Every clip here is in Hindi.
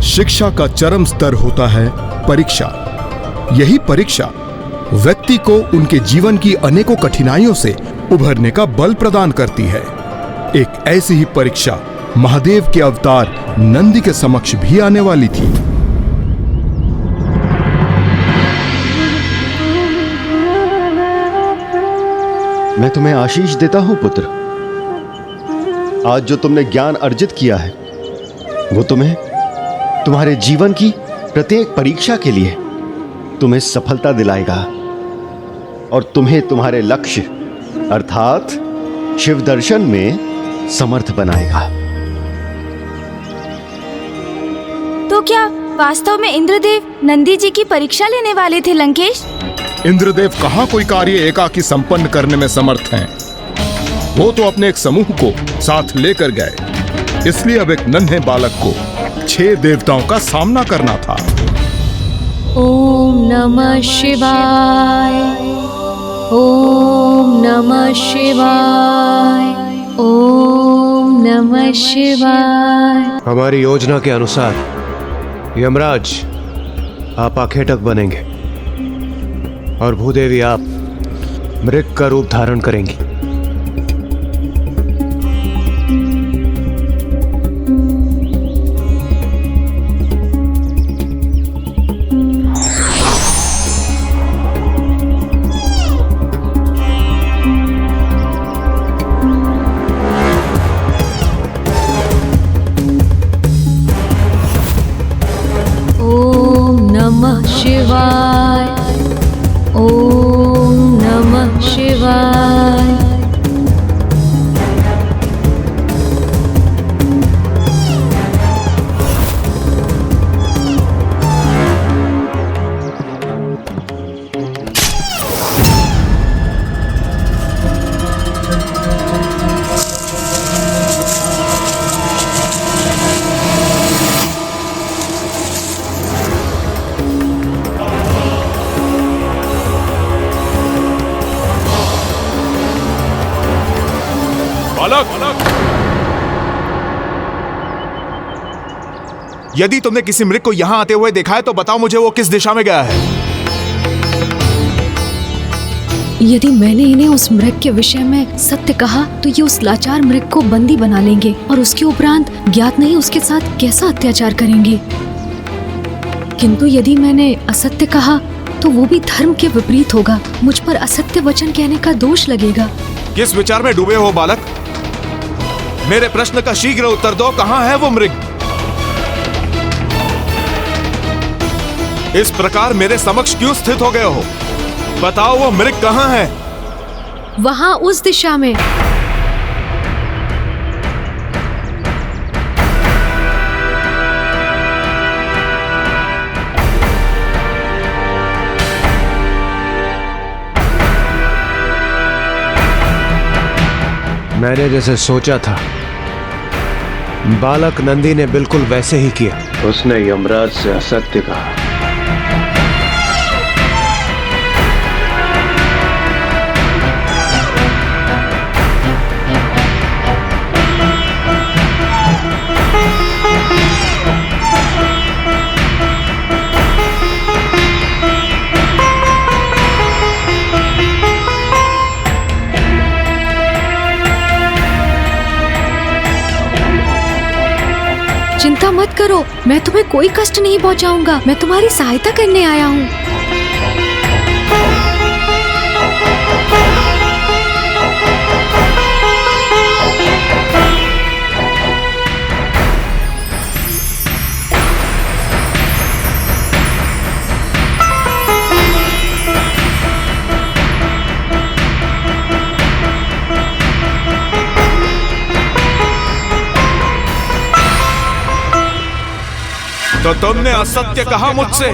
शिक्षा का चरम स्तर होता है परीक्षा। यही परीक्षा व्यक्ति को उनके जीवन की अनेकों कठिनाइयों से उभरने का बल प्रदान करती है। एक ऐसी ही परीक्षा महादेव के अवतार नंदी के समक्ष भी आने वाली थी। मैं तुम्हें आशीष देता हूं पुत्र। आज जो तुमने ज्ञान अर्जित किया है वो तुम्हें तुम्हारे जीवन की प्रत्येक परीक्षा के लिए तुम्हें सफलता दिलाएगा और तुम्हें तुम्हारे लक्ष्य अर्थात शिव दर्शन में समर्थ बनाएगा। तो क्या वास्तव में इंद्रदेव नंदी जी की परीक्षा लेने वाले थे लंकेश? इंद्रदेव कहाँ कोई कार्य एकाकी संपन्न करने में समर्थ हैं। वो तो अपने एक समूह को साथ लेकर गए, इसलिए अब एक नन्हे बालक को 6 देवताओं का सामना करना था। ओम नमः शिवाय, ओम नमः शिवाय, ओम नमः शिवाय। हमारी योजना के अनुसार यमराज आप आखेटक बनेंगे और भूदेवी आप मृग का रूप धारण करेंगी। नमः शिवाय, ओम नमः शिवाय। यदि तुमने किसी मृग को यहां आते हुए देखा है तो बताओ मुझे वो किस दिशा में गया है। यदि मैंने इन्हें उस मृग के विषय में सत्य कहा तो ये उस लाचार मृग को बंदी बना लेंगे और उसके उपरांत ज्ञात नहीं उसके साथ कैसा अत्याचार करेंगे। किंतु यदि मैंने असत्य कहा तो वो भी धर्म के विपरीत होगा। मुझ पर असत्य वचन कहने का दोष लगेगा। किस विचार में डूबे हो बालक? मेरे प्रश्न का शीघ्र उत्तर दो। कहां है वो मृग? इस प्रकार मेरे समक्ष क्यों स्थित हो गए हो? बताओ वो मृग कहां है? वहां उस दिशा में। मैंने जैसे सोचा था बालक नंदी ने बिल्कुल वैसे ही किया। उसने यमराज से असत्य कहा। चिंता मत करो, मैं तुम्हें कोई कष्ट नहीं पहुंचाऊंगा। मैं तुम्हारी सहायता करने आया हूँ। तो तुमने असत्य कहा मुझसे।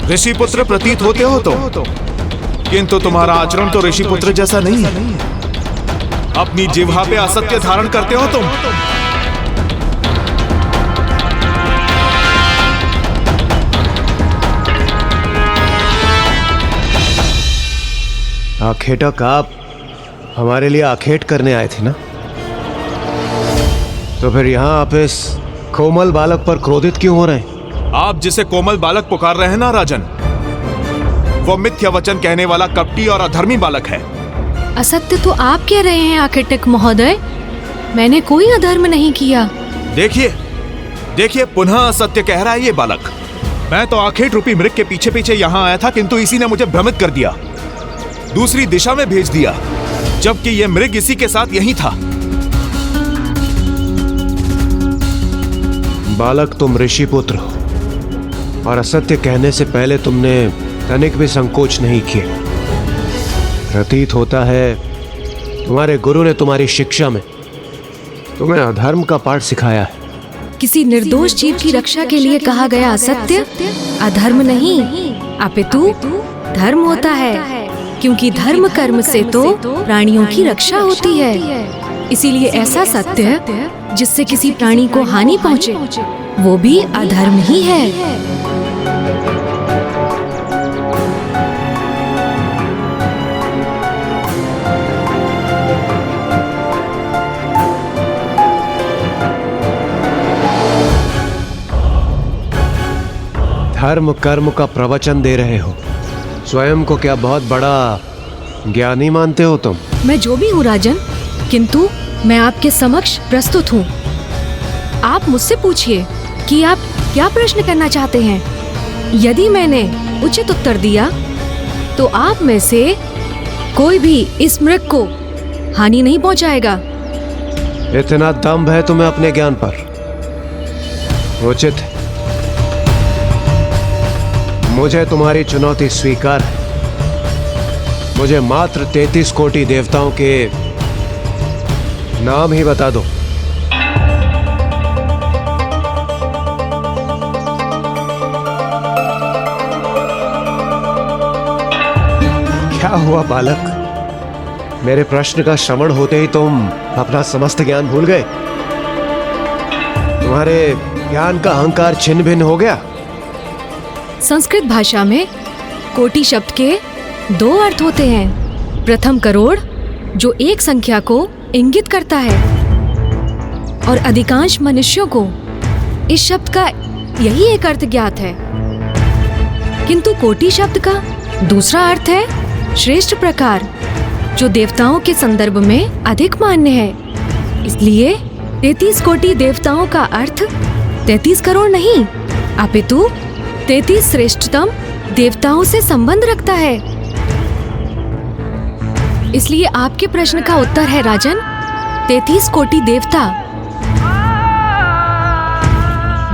ऋषि पुत्र प्रतीत होते हो तुम, किंतु तुम्हारा आचरण तो ऋषि पुत्र जैसा नहीं है। अपनी जिह्वा पे असत्य धारण करते हो तुम। आखेटक, आप हमारे लिए आखेट करने आए थे ना, तो फिर यहां आप इस कोमल बालक पर क्रोधित क्यों हो रहे हैं? आप जिसे कोमल बालक पुकार रहे हैं ना राजन, वो मिथ्या वचन कहने वाला कपटी और अधर्मी बालक है। असत्य तो आप कह रहे हैं आखेटक महोदय, मैंने कोई अधर्म नहीं किया। देखिए देखिए, पुनः असत्य कह रहा है ये बालक। मैं तो आखेट रूपी मृग के पीछे पीछे यहां आया था, किंतु इसी ने मुझे भ्रमित कर दिया, दूसरी दिशा में भेज दिया, जबकि यह मृग इसी के साथ यहीं था। बालक, तुम ऋषि पुत्र हो और असत्य कहने से पहले तुमने तनिक भी संकोच नहीं किए। प्रतीत होता है तुम्हारे गुरु ने तुम्हारी शिक्षा में तुम्हें अधर्म का पाठ सिखाया है। किसी निर्दोष जीव की रक्षा के लिए कहा गया असत्य अधर्म नहीं, अपितु धर्म होता है, क्योंकि धर्म कर्म से तो प्राणियों की रक्षा होती है। इसीलिए ऐसा सत्य जिससे किसी प्राणी को हानि पहुँचे वो भी अधर्म ही है। धर्म कर्म का प्रवचन दे रहे हो, स्वयं को क्या बहुत बड़ा ज्ञानी मानते हो तुम? मैं जो भी हूँ राजन, किंतु मैं आपके समक्ष प्रस्तुत हूँ। आप मुझसे पूछिए कि आप क्या प्रश्न करना चाहते हैं। यदि मैंने उचित उत्तर दिया तो आप में से कोई भी इस मृग को हानि नहीं पहुंचाएगा। इतना दम्भ है तुम्हें अपने ज्ञान पर? उचित है, मुझे तुम्हारी चुनौती स्वीकार है। मुझे मात्र 33 कोटि देवताओं के नाम ही बता दो। क्या हुआ बालक, मेरे प्रश्न का श्रवण होते ही तुम अपना समस्त ज्ञान भूल गए? तुम्हारे ज्ञान का अहंकार छिन्न भिन्न हो गया? संस्कृत भाषा में कोटि शब्द के 2 अर्थ होते हैं। प्रथम करोड़, जो एक संख्या को इंगित करता है, और अधिकांश मनुष्यों को इस शब्द का यही एक अर्थ ज्ञात है। किंतु कोटि शब्द का दूसरा अर्थ है श्रेष्ठ प्रकार, जो देवताओं के संदर्भ में अधिक मान्य है। इसलिए 33 कोटि देवताओं का अर्थ 33 करोड़ नहीं, अपितु 33 श्रेष्ठतम देवताओं से संबंध रखता है। इसलिए आपके प्रश्न का उत्तर है राजन, 33 कोटि देवता,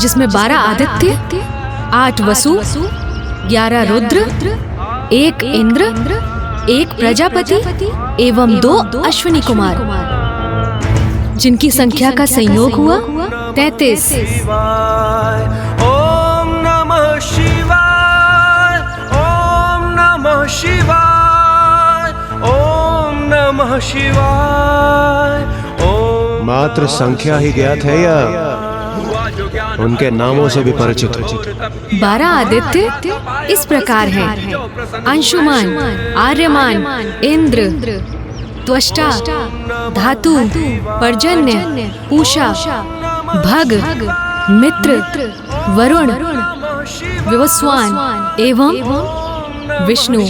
जिसमें 12 आदित्य, 8 वसु, 11 रुद्र, 1 इंद्र, 1 प्रजापति एवं 2 अश्विनी कुमार, जिनकी संख्या का संयोग हुआ 33। ओम नमः शिवाय, ओम नमः शिवाय, ओम नमः शिवाय, ओम। मात्र संख्या ही ज्ञात है या उनके नामों से भी परिचित हो? 12 आदित्य इस प्रकार हैं: अंशुमान, आर्यमान, इंद्र, त्वष्टा, धातु, पर्जन्य, पूषा, भग, मित्र, वरुण, विवस्वान एवं विष्णु।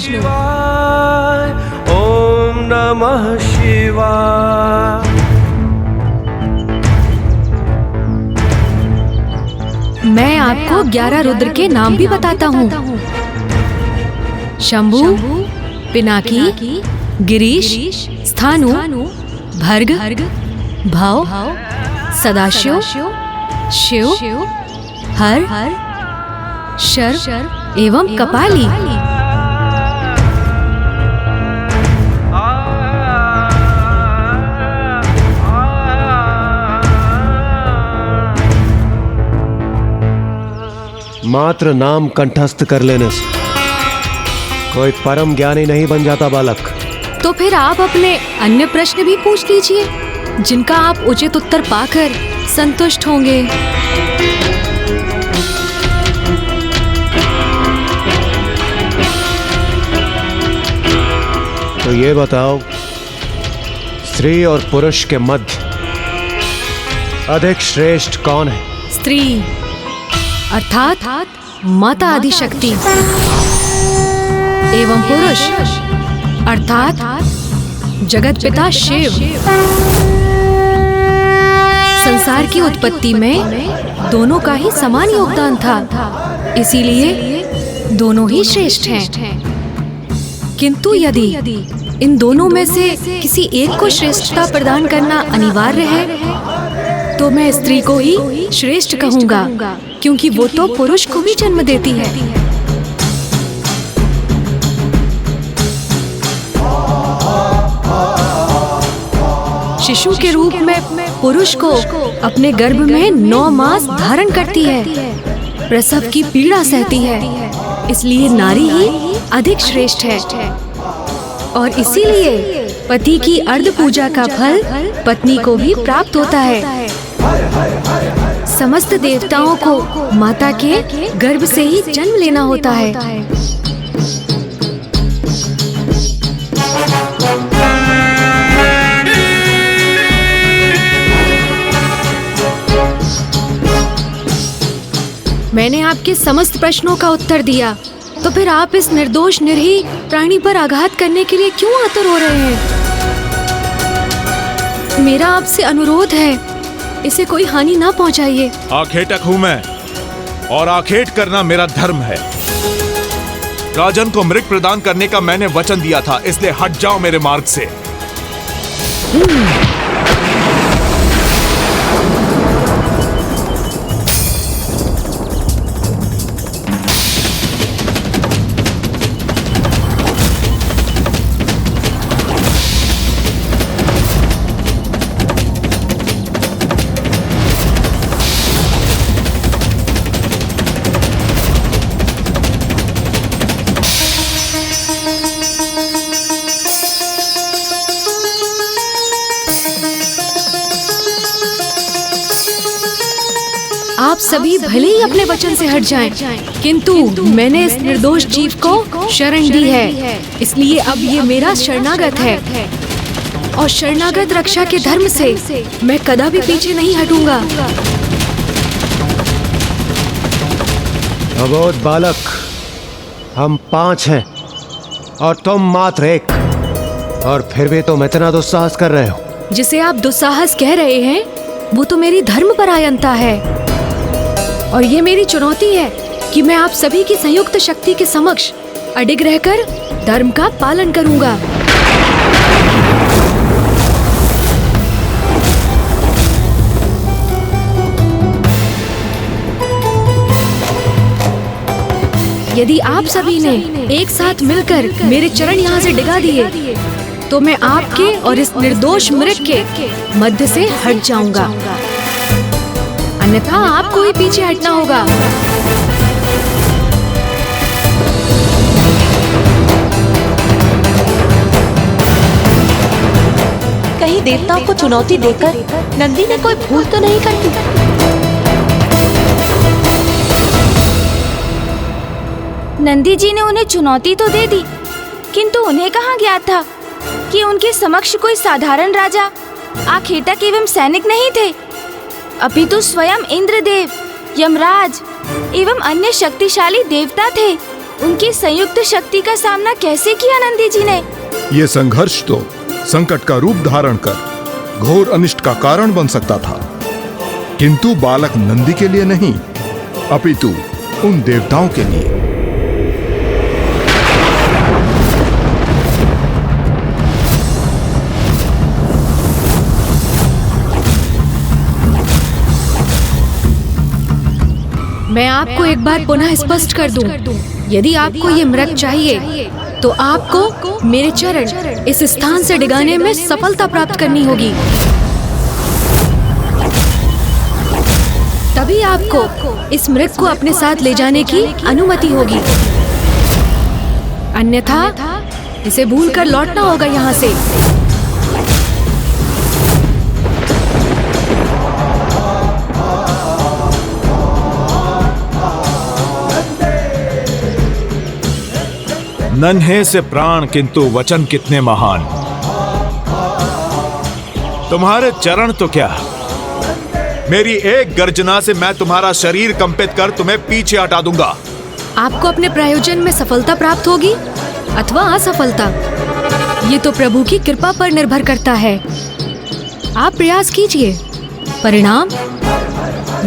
ओम नमः शिवाय। मैं आपको 11 रुद्र के नाम भी बताता हूँ: शंभु, पिनाकी, गिरीश, स्थानु, भर्ग, भव, सदाशिव, शिव, हर, शर एवं कपाली। मात्र नाम कंठस्थ कर लेने से कोई परम ज्ञानी नहीं बन जाता बालक। तो फिर आप अपने अन्य प्रश्न भी पूछ लीजिए, जिनका आप उचित उत्तर पाकर संतुष्ट होंगे। तो ये बताओ, स्त्री और पुरुष के मध्य अधिक श्रेष्ठ कौन है? स्त्री अर्थात माता आदिशक्ति एवं पुरुष अर्थात जगत पिता शिव। संसार की उत्पत्ति में दोनों का ही समान योगदान था, इसीलिए दोनों ही श्रेष्ठ हैं। किंतु यदि इन दोनों में से किसी एक को श्रेष्ठता प्रदान करना अनिवार्य है तो मैं स्त्री को ही श्रेष्ठ कहूंगा, क्योंकि वो तो पुरुष को भी जन्म देती है। शिशु के रूप में पुरुष को अपने गर्भ में 9 मास धारण करती है, प्रसव की पीड़ा सहती है, इसलिए नारी ही अधिक श्रेष्ठ है। और इसीलिए पति की अर्ध पूजा का फल पत्नी को भी प्राप्त होता है। समस्त देवताओं को माता के गर्भ से ही जन्म लेना होता है। मैंने आपके समस्त प्रश्नों का उत्तर दिया, तो फिर आप इस निर्दोष निरीह प्राणी पर आघात करने के लिए क्यों आतुर हो रहे हैं? मेरा आपसे अनुरोध है, इसे कोई हानि ना पहुंचाइए। आखेटक हूं मैं और आखेट करना मेरा धर्म है। राजन को मृग प्रदान करने का मैंने वचन दिया था, इसलिए हट जाओ मेरे मार्ग से। आप सभी भले ही अपने वचन से हट जाएं, किंतु मैंने इस निर्दोष जीव को शरण दी है, इसलिए अब ये मेरा शरणागत है। और शरणागत रक्षा के धर्म से मैं कदापि पीछे नहीं हटूंगा। अबोध बालक, हम 5 हैं और तुम मात्र 1, और फिर भी तुम इतना दुस्साहस कर रहे हो। जिसे आप दुस्साहस कह रहे हैं वो तो मेरी धर्मपरायणता है, और ये मेरी चुनौती है कि मैं आप सभी की संयुक्त शक्ति के समक्ष अडिग रहकर धर्म का पालन करूंगा। यदि आप सभी ने एक साथ मिलकर मेरे चरण यहाँ से डिगा दिए तो मैं आपके और इस निर्दोष मृग के मध्य से हट जाऊंगा, अन्यथा आपको ही पीछे हटना होगा। कहीं देवताओं को चुनौती देकर नंदी ने कोई भूल तो नहीं कर दी? नंदी जी ने उन्हें चुनौती तो दे दी, किंतु उन्हें कहाँ ज्ञात था कि उनके समक्ष कोई साधारण राजा, आखेटक एवं सैनिक नहीं थे, अपितु स्वयं इंद्रदेव, यमराज एवं अन्य शक्तिशाली देवता थे। उनकी संयुक्त शक्ति का सामना कैसे किया नंदी जी ने? ये संघर्ष तो संकट का रूप धारण कर घोर अनिष्ट का कारण बन सकता था, किंतु बालक नंदी के लिए नहीं, अपितु उन देवताओं के लिए। मैं आपको एक बार पुनः स्पष्ट कर दूं, यदि आपको ये मृग चाहिए तो आपको मेरे चरण इस स्थान से डिगाने में सफलता प्राप्त करनी होगी। तभी आपको इस मृग को अपने साथ ले जाने की अनुमति होगी, अन्यथा इसे भूलकर लौटना होगा यहाँ से। नन्हे से प्राण किंतु वचन कितने महान। तुम्हारे चरण तो क्या, मेरी एक गर्जना से मैं तुम्हारा शरीर कंपित कर तुम्हें पीछे हटा दूंगा। आपको अपने प्रयोजन में सफलता प्राप्त होगी अथवा असफलता, ये तो प्रभु की कृपा पर निर्भर करता है। आप प्रयास कीजिए, परिणाम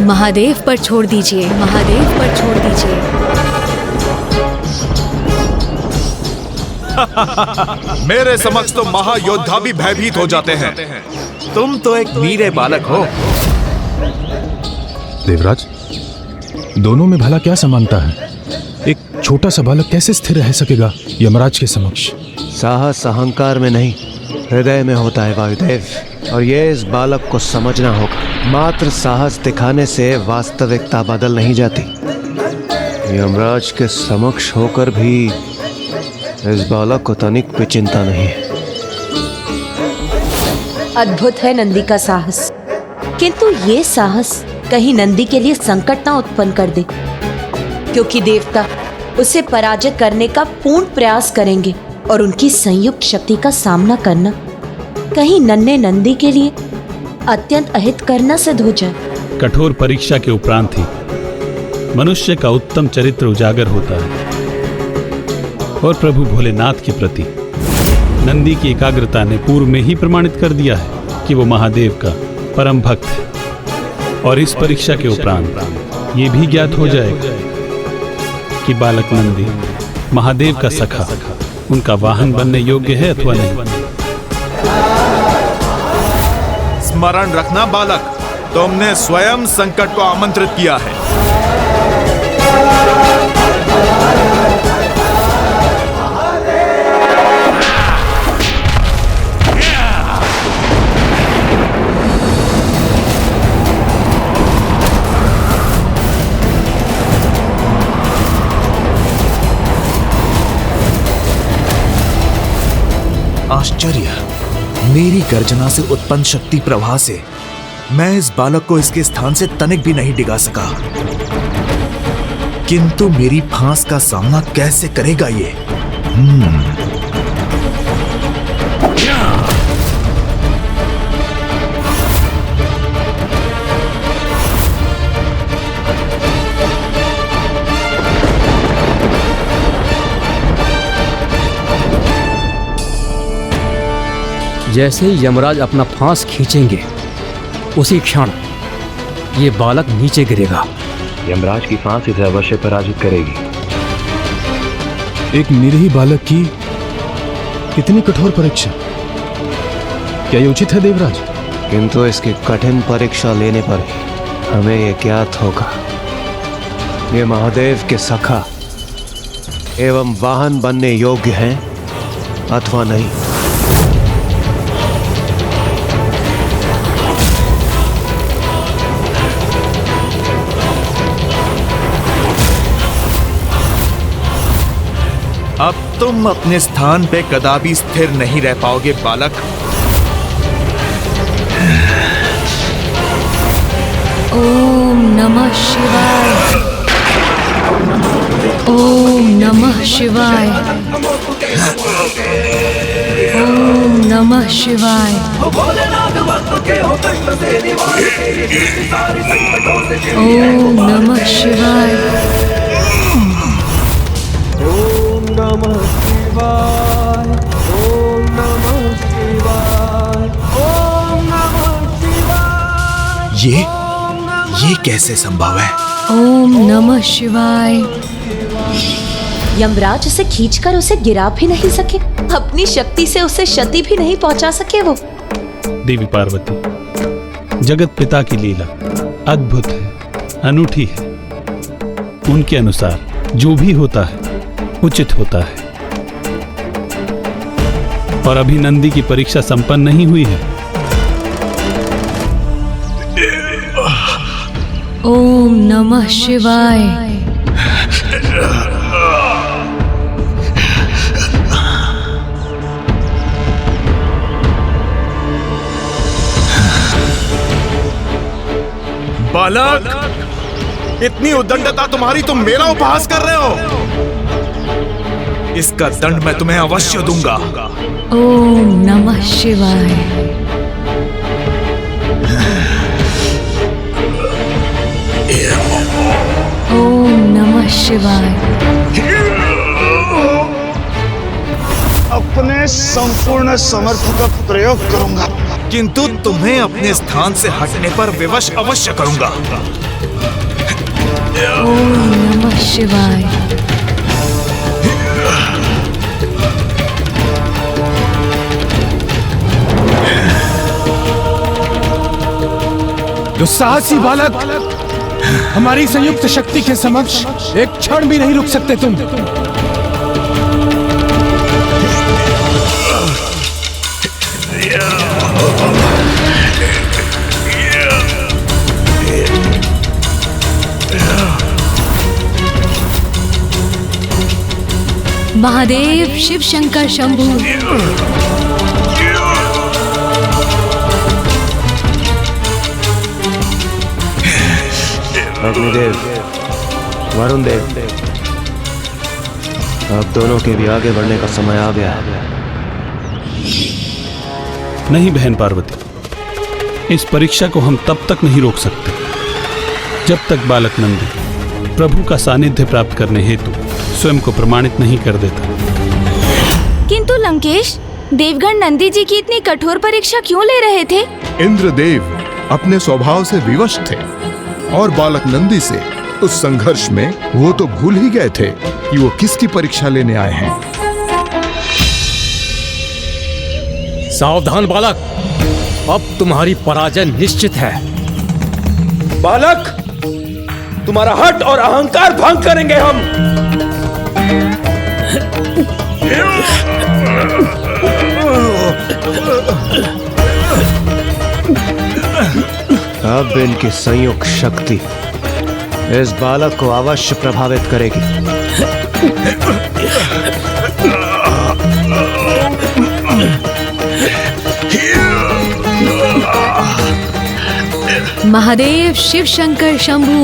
महादेव पर छोड़ दीजिए, महादेव पर छोड़ दीजिए। मेरे समक्ष तो महायोद्धा भी भयभीत हो जाते हैं। तुम तो एक नीरे बालक हो। देवराज, दोनों में भला क्या समानता है? एक छोटा सा बालक कैसे स्थिर रह सकेगा यमराज के समक्ष? साहस अहंकार में नहीं, हृदय में होता है वायुदेव, और ये इस बालक को समझना होगा। मात्र साहस दिखाने से वास्तविकता बदल नहीं जाती। यमराज के समक्ष होकर भी इस बालक को तनिक भी चिंता नहीं है। अद्भुत है नंदी का साहस, किंतु ये साहस कहीं नंदी के लिए संकट ना उत्पन्न कर दे, क्योंकि देवता उसे पराजित करने का पूर्ण प्रयास करेंगे और उनकी संयुक्त शक्ति का सामना करना कहीं नन्हे नंदी के लिए अत्यंत अहित करना सिद्ध हो जाए। कठोर परीक्षा के उपरांत ही मनुष्य का उत्तम चरित्र उजागर होता है, और प्रभु भोलेनाथ के प्रति नंदी की एकाग्रता ने पूर्व में ही प्रमाणित कर दिया है कि वो महादेव का परम भक्त है। और इस परीक्षा के उपरांत ये भी ज्ञात हो जाएगा कि बालक नंदी महादेव का सखा, उनका वाहन बनने योग्य है अथवा नहीं। स्मरण रखना बालक, तुमने स्वयं संकट को आमंत्रित किया है। आश्चर्य, मेरी गर्जना से उत्पन्न शक्ति प्रवाह से मैं इस बालक को इसके स्थान से तनिक भी नहीं डिगा सका, किंतु मेरी फांस का सामना कैसे करेगा ये? जैसे ही यमराज अपना फांस खींचेंगे, उसी क्षण ये बालक नीचे गिरेगा। यमराज की फांस इसे अवश्य पराजित करेगी। एक निरीह बालक की कितनी कठोर परीक्षा! क्या ये उचित है देवराज? किंतु इसकी कठिन परीक्षा लेने पर हमें ये ज्ञात होगा, ये महादेव के सखा एवं वाहन बनने योग्य हैं अथवा नहीं। अब तुम अपने स्थान पे कदापि स्थिर नहीं रह पाओगे बालक। ओम नमः शिवाय, ओम नमः शिवाय, ओम नमः शिवाय, ओम नमः शिवाय, ओम नमः शिवाय, ओम नमः शिवाय, ओम नमः शिवाय। ये कैसे संभव है? ओम नमः शिवाय। यमराज उसे खींचकर उसे गिरा भी नहीं सके, अपनी शक्ति से उसे क्षति भी नहीं पहुंचा सके। वो देवी पार्वती, जगत पिता की लीला अद्भुत है, अनूठी है। उनके अनुसार जो भी होता है उचित होता है, और अभी नंदी की परीक्षा संपन्न नहीं हुई है। ओम नमः शिवाय। बालक, इतनी उद्दंडता तुम्हारी, तुम मेरा उपहास कर रहे हो। इसका दंड मैं तुम्हें अवश्य दूंगा। ओम नमः शिवाय। ओम नमः शिवाय। अपने संपूर्ण समर्थ का प्रयोग करूंगा, किंतु तुम्हें अपने स्थान से हटने पर विवश अवश्य करूंगा। ओम नमः शिवाय। दुस्साहसी बालक, हमारी संयुक्त शक्ति के समक्ष एक क्षण भी नहीं रुक सकते तुम। महादेव, शिव शंकर शंभु। अग्निदेव, वरुण देव, अब दोनों के भी आगे बढ़ने का समय आ गया है। नहीं बहन पार्वती, इस परीक्षा को हम तब तक नहीं रोक सकते जब तक बालक नंदी प्रभु का सानिध्य प्राप्त करने हेतु स्वयं को प्रमाणित नहीं कर देता। किंतु लंकेश, देवगण नंदी जी की इतनी कठोर परीक्षा क्यों ले रहे थे? इंद्रदेव अपने स्वभाव से विवश थे और बालक नंदी से उस संघर्ष में वो तो भूल ही गए थे कि वो किसकी परीक्षा लेने आए हैं। सावधान बालक, अब तुम्हारी पराजय निश्चित है। बालक, तुम्हारा हट और अहंकार भंग करेंगे हम। अब इनकी संयुक्त शक्ति इस बालक को अवश्य प्रभावित करेगी। महादेव, शिव शंकर शंभु।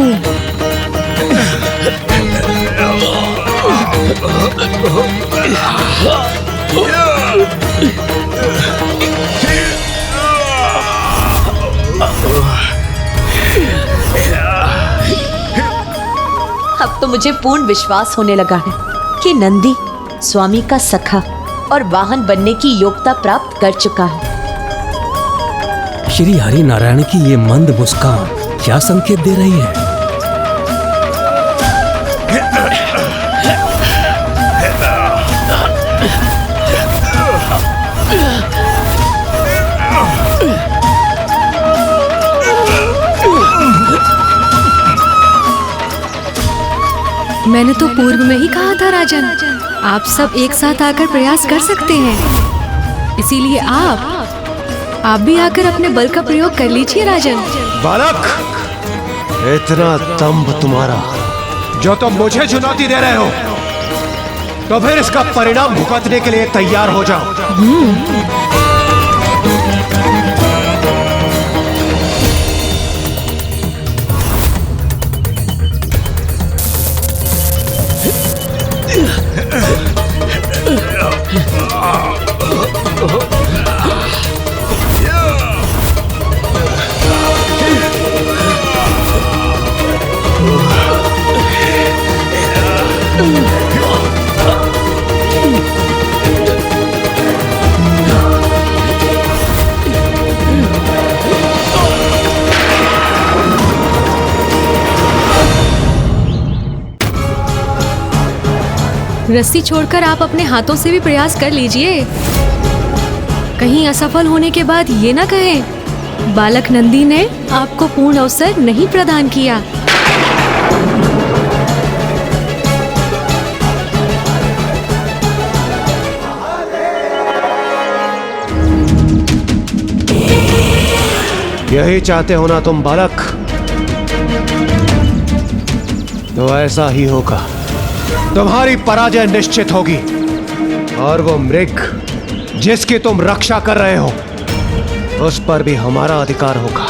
अब तो मुझे पूर्ण विश्वास होने लगा है कि नंदी स्वामी का सखा और वाहन बनने की योग्यता प्राप्त कर चुका है। श्री हरि नारायण की ये मंद मुस्कान क्या संकेत दे रही है? मैंने तो पूर्व में ही कहा था राजन, आप सब एक साथ आकर प्रयास कर सकते हैं। इसीलिए आप भी आकर अपने बल का प्रयोग कर लीजिए राजन। बालक, इतना दंभ तुम्हारा, जो तुम मुझे चुनौती दे रहे हो, तो फिर इसका परिणाम भुगतने के लिए तैयार हो जाओ। रस्सी छोड़कर आप अपने हाथों से भी प्रयास कर लीजिए। कहीं असफल होने के बाद ये ना कहें बालक नंदी ने आपको पूर्ण अवसर नहीं प्रदान किया। यही चाहते हो ना तुम बालक? तो ऐसा ही होगा। तुम्हारी पराजय निश्चित होगी और वो मृग जिसकी तुम रक्षा कर रहे हो उस पर भी हमारा अधिकार होगा।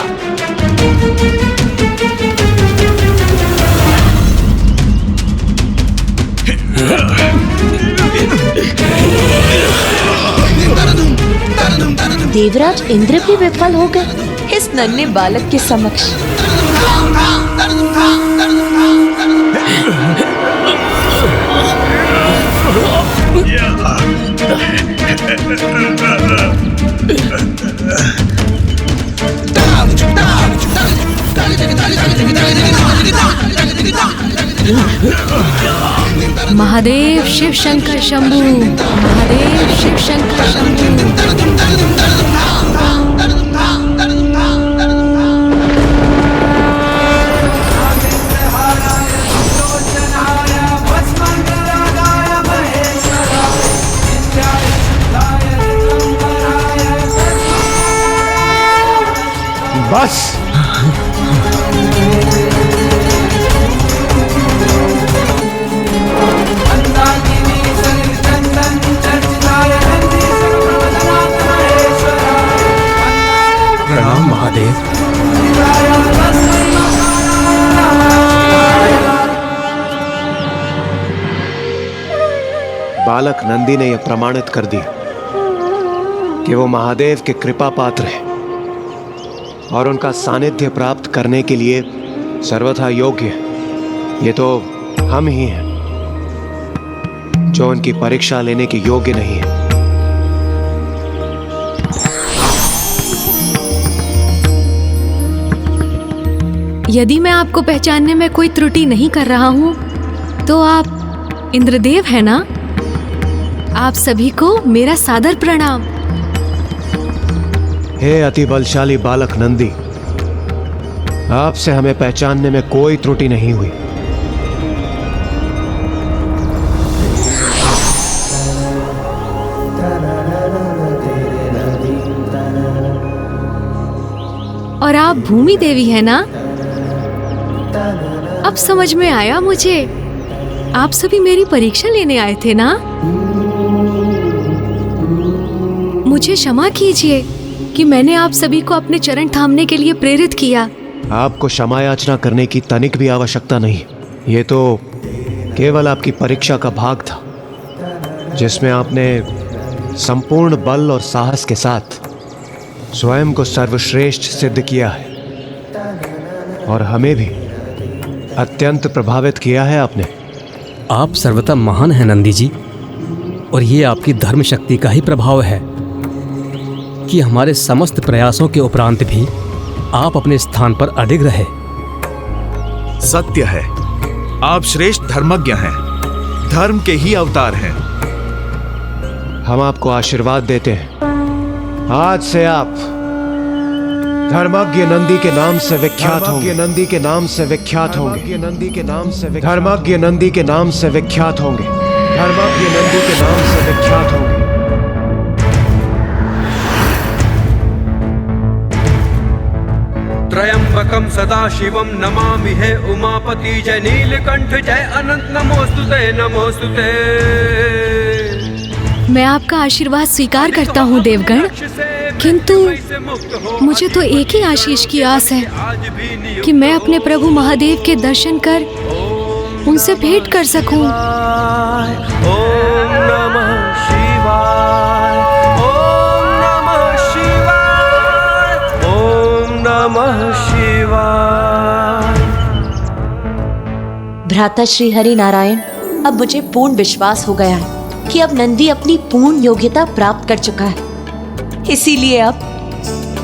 देवराज इंद्र भी विफल हो गए इस नन्हे बालक के समक्ष। महादेव शिव शंकर शंभू, महादेव शिव शंकर शंभू। बस प्रणाम महादेव। बालक नंदी ने यह प्रमाणित कर दिया कि वो महादेव के कृपा पात्र है और उनका सानिध्य प्राप्त करने के लिए सर्वथा योग्य है। ये तो हम ही हैं जो उनकी परीक्षा लेने के योग्य नहीं है। यदि मैं आपको पहचानने में कोई त्रुटि नहीं कर रहा हूँ तो आप इंद्रदेव हैं ना? आप सभी को मेरा सादर प्रणाम। हे अति बलशाली बालक नंदी, आपसे हमें पहचानने में कोई त्रुटि नहीं हुई। और आप भूमि देवी है ना? अब समझ में आया मुझे। आप सभी मेरी परीक्षा लेने आए थे ना? मुझे क्षमा कीजिए कि मैंने आप सभी को अपने चरण थामने के लिए प्रेरित किया। आपको क्षमा याचना करने की तनिक भी आवश्यकता नहीं। ये तो केवल आपकी परीक्षा का भाग था जिसमें आपने संपूर्ण बल और साहस के साथ स्वयं को सर्वश्रेष्ठ सिद्ध किया है और हमें भी अत्यंत प्रभावित किया है आपने। आप सर्वथा महान हैं नंदी जी, और ये आपकी धर्म शक्ति का ही प्रभाव है कि हमारे समस्त प्रयासों के उपरांत भी आप अपने स्थान पर अडिग रहे। सत्य है, आप श्रेष्ठ धर्मज्ञ हैं, धर्म के ही अवतार हैं। हम आपको आशीर्वाद देते हैं। आज से आप धर्मज्ञ नंदी के नाम से विख्यात होंगे। नंदी के नाम से विख्यात होंगे। नंदी के नाम से धर्मज्ञ नंदी के नाम से विख्यात होंगे। धर्मज्ञ नंदी के नाम से विख्यात होंगे। त्रयंबकम सदा शिवम नमामि हे उमापति। जय नीलकंठ जय अनंत नमोस्तुते नमोस्तुते। मैं आपका आशीर्वाद स्वीकार करता हूँ देवगण, किंतु मुझे तो एक ही आशीष की आस है कि मैं अपने प्रभु महादेव के दर्शन कर उनसे भेंट कर सकूं। ओम नमः शिवाय, ओम नमः शिवाय, ओम नमः शिवाय। भ्राता श्री हरि नारायण, अब मुझे पूर्ण विश्वास हो गया है कि अब नंदी अपनी पूर्ण योग्यता प्राप्त कर चुका है। इसीलिए अब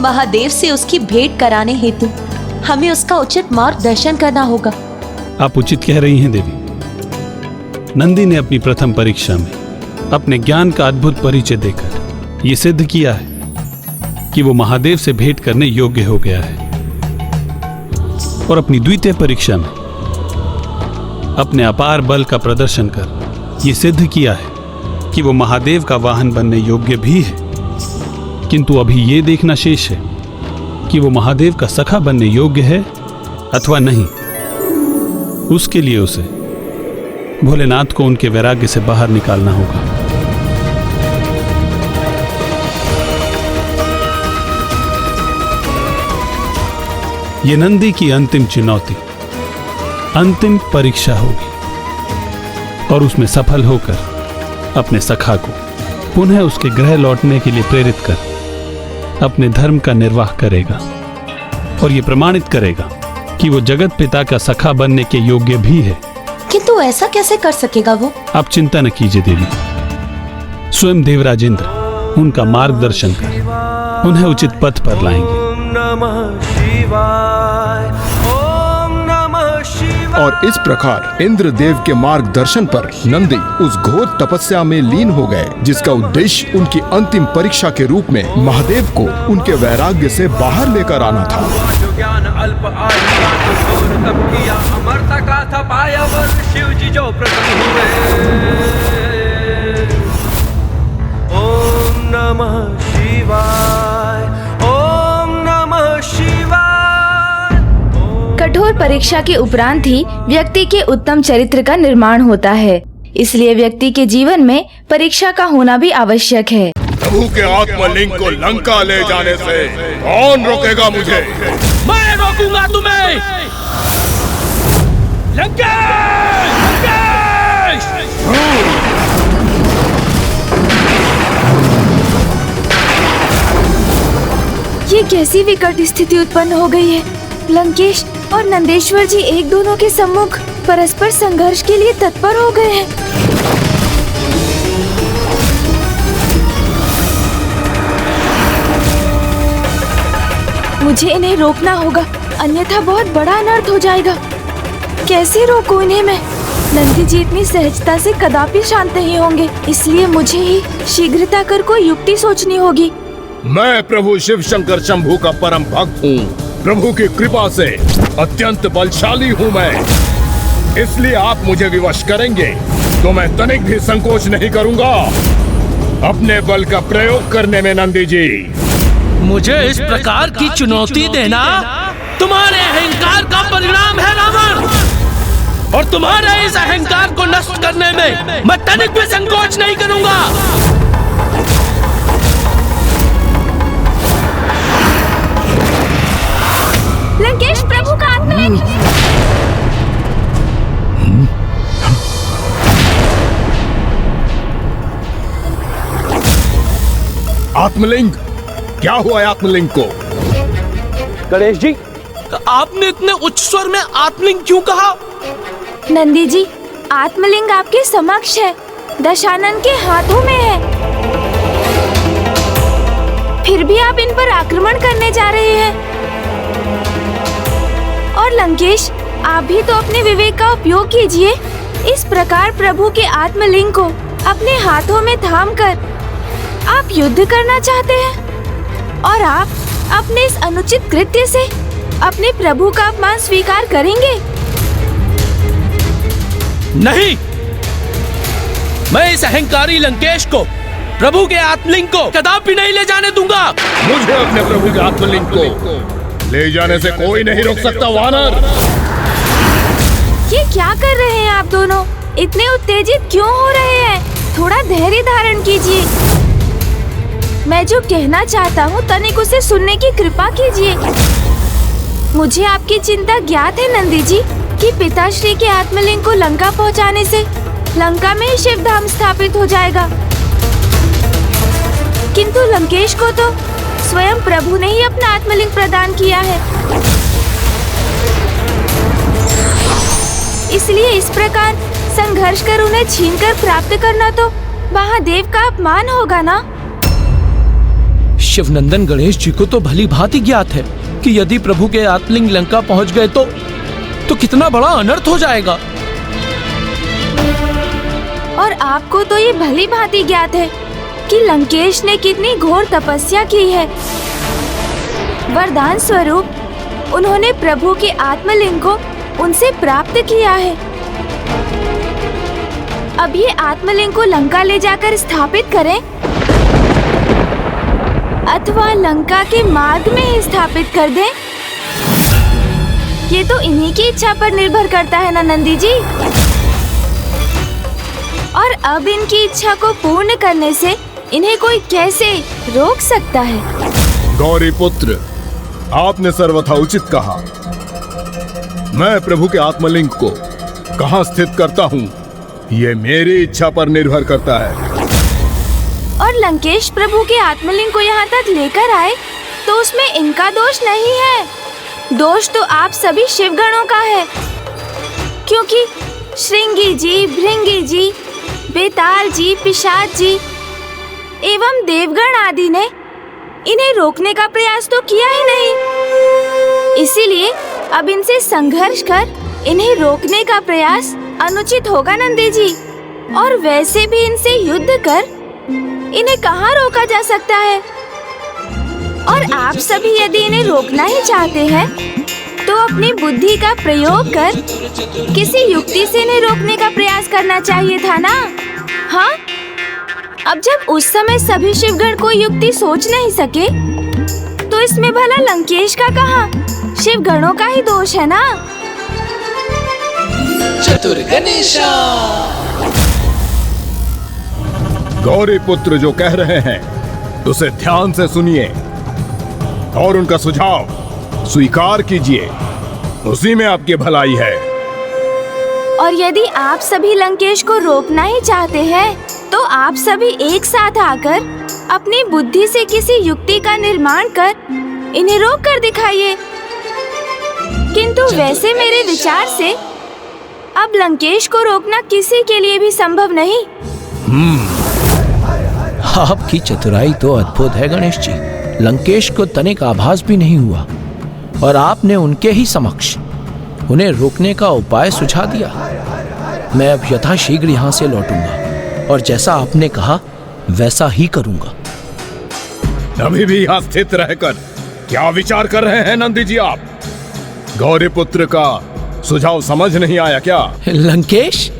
महादेव से उसकी भेंट कराने हेतु हमें उसका उचित मार्गदर्शन करना होगा। आप उचित कह रही हैं देवी। नंदी ने अपनी प्रथम परीक्षा में अपने ज्ञान का अद्भुत परिचय देकर यह सिद्ध किया है कि वो महादेव से भेंट करने योग्य हो गया है, और अपनी द्वितीय परीक्षा में अपने अपार बल का प्रदर्शन कर यह सिद्ध किया है कि वो महादेव का वाहन बनने योग्य भी है। किंतु अभी ये देखना शेष है कि वो महादेव का सखा बनने योग्य है अथवा नहीं। उसके लिए उसे भोलेनाथ को उनके वैराग्य से बाहर निकालना होगा। ये नंदी की अंतिम चुनौती, अंतिम परीक्षा होगी और उसमें सफल होकर अपने सखा को पुनः उसके गृह लौटने के लिए प्रेरित कर अपने धर्म का निर्वाह करेगा और ये प्रमाणित करेगा कि वो जगत पिता का सखा बनने के योग्य भी है। किंतु ऐसा कैसे कर सकेगा वो? आप चिंता न कीजिए देवी, स्वयं देवराज इंद्र उनका मार्गदर्शन कर उन्हें उचित पथ पर लाएंगे। और इस प्रकार इंद्रदेव के मार्गदर्शन पर नंदी उस घोर तपस्या में लीन हो गए, जिसका उद्देश्य उनकी अंतिम परीक्षा के रूप में महादेव को उनके वैराग्य से बाहर लेकर आना था। ज्ञान अल्प आयु तब किया अमरता का था पाया वर शिव जी जो प्रसन्न हुए। ओम नमः शिवाय, ओम नमः शिवाय। कठोर परीक्षा के उपरांत ही व्यक्ति के उत्तम चरित्र का निर्माण होता है, इसलिए व्यक्ति के जीवन में परीक्षा का होना भी आवश्यक है। प्रभु के आत्मलिंग को लंका ले जाने से कौन रोकेगा मुझे? मैं रोकूंगा तुम्हें। लंकेश! लंकेश! ये कैसी विकट स्थिति उत्पन्न हो गई है। लंकेश और नंदेश्वर जी एक दोनों के सम्मुख परस्पर संघर्ष के लिए तत्पर हो गए हैं। मुझे इन्हें रोकना होगा, अन्यथा बहुत बड़ा अनर्थ हो जाएगा। कैसे रोकूं इन्हें मैं? नंदी जी इतनी सहजता से कदापि शांत नहीं होंगे, इसलिए मुझे ही शीघ्रता कर कोई युक्ति सोचनी होगी। मैं प्रभु शिव शंकर शंभू का परम भक्त हूँ। प्रभु की कृपा से अत्यंत बलशाली हूँ मैं, इसलिए आप मुझे विवश करेंगे तो मैं तनिक भी संकोच नहीं करूँगा अपने बल का प्रयोग करने में। नंदी जी, मुझे इस प्रकार की चुनौती देना तुम्हारे अहंकार का परिणाम है रावण, और तुम्हारे इस अहंकार को नष्ट करने में मैं तनिक भी संकोच नहीं करूंगा। लंकेश, प्रभु का आत्मलिंग! आत्मलिंग? क्या हुआ है आत्मलिंग को? गणेश जी, आपने इतने उच्च स्वर में आत्मलिंग क्यों कहा? नंदी जी, आत्मलिंग आपके समक्ष है, दशानन के हाथों में है, फिर भी आप इन पर आक्रमण करने जा रहे हैं। और लंकेश, आप भी तो अपने विवेक का उपयोग कीजिए। इस प्रकार प्रभु के आत्मलिंग को अपने हाथों में थामकर आप युद्ध करना चाहते हैं, और आप अपने इस अनुचित कृत्य से अपने प्रभु का अपमान स्वीकार करेंगे? नहीं, मैं इस अहंकारी लंकेश को, प्रभु के आत्मलिंग को कदापि नहीं ले जाने दूंगा। मुझे अपने प्रभु के आत्मलिंग को ले जाने से कोई नहीं रोक सकता। वानर, ये क्या कर रहे हैं आप दोनों? इतने उत्तेजित क्यों हो रहे हैं? थोड़ा धैर्य धारण कीजिए। मैं जो कहना चाहता हूँ तनिक उसे सुनने की कृपा कीजिए। मुझे आपकी चिंता ज्ञात है नंदी जी कि पिताश्री के आत्मलिंग को लंका पहुँचाने से लंका में ही शिव धाम स्थापित हो जाएगा, किंतु लंकेश को तो स्वयं प्रभु ने ही अपना आत्मलिंग प्रदान किया है। इसलिए इस प्रकार संघर्ष कर उन्हें छीनकर प्राप्त करना तो महादेव का अपमान होगा ना? शिवनंदन गणेश जी को तो भली भांति ज्ञात है कि यदि प्रभु के आत्मलिंग लंका पहुंच गए तो कितना बड़ा अनर्थ हो जाएगा। और आपको तो ये भली भांति ज्ञात है कि लंकेश ने कितनी घोर तपस्या की है। वरदान स्वरूप उन्होंने प्रभु के आत्मलिंग को उनसे प्राप्त किया है। अब ये आत्मलिंग को लंका ले जाकर स्थापित करें अथवा लंका के मार्ग में ही स्थापित कर दें, ये तो इन्हीं की इच्छा पर निर्भर करता है ना नंदी जी। और अब इनकी इच्छा को पूर्ण करने से इन्हें कोई कैसे रोक सकता है? गौरी पुत्र, आपने सर्वथा उचित कहा। मैं प्रभु के आत्मलिंग को कहाँ स्थित करता हूँ, ये मेरी इच्छा पर निर्भर करता है। और लंकेश प्रभु के आत्मलिंग को यहाँ तक लेकर आए तो उसमें इनका दोष नहीं है। दोष तो आप सभी शिवगणों का है, क्योंकि श्रृंगी जी, भृंगी जी, बेताल जी, पिशाच जी एवं देवगण आदि ने इन्हें रोकने का प्रयास तो किया ही नहीं। इसीलिए अब इनसे संघर्ष कर इन्हें रोकने का प्रयास अनुचित होगा नंदी जी। और वैसे भी इनसे युद्ध कर इन्हें कहाँ रोका जा सकता है? और आप सभी यदि इन्हें रोकना ही चाहते हैं तो अपनी बुद्धि का प्रयोग कर किसी युक्ति से इन्हें रोकने का प्रयास करना चाहिए था ना। हाँ, अब जब उस समय सभी शिवगण कोई युक्ति सोच नहीं सके तो इसमें भला लंकेश का कहाँ, शिवगणों का ही दोष है ना। चतुर गणेशा। गौरी पुत्र जो कह रहे हैं उसे ध्यान से सुनिए और उनका सुझाव स्वीकार कीजिए, उसी में आपकी भलाई है। और यदि आप सभी लंकेश को रोकना ही चाहते हैं तो आप सभी एक साथ आकर अपनी बुद्धि से किसी युक्ति का निर्माण कर इन्हें रोक कर दिखाइए। किंतु वैसे मेरे विचार से अब लंकेश को रोकना किसी के लिए भी संभव नहीं। आपकी चतुराई तो अद्भुत है गणेश जी। लंकेश को तनिक आभास भी नहीं हुआ और आपने उनके ही समक्ष उन्हें रोकने का उपाय सुझा दिया। मैं अब यथाशीघ्र यहाँ से लौटूंगा और जैसा आपने कहा वैसा ही करूंगा। अभी भी यहाँ स्थित रहकर क्या विचार कर रहे हैं नंदी जी आप? गौरी पुत्र का सुझाव समझ नहीं आया क्या? लंकेश,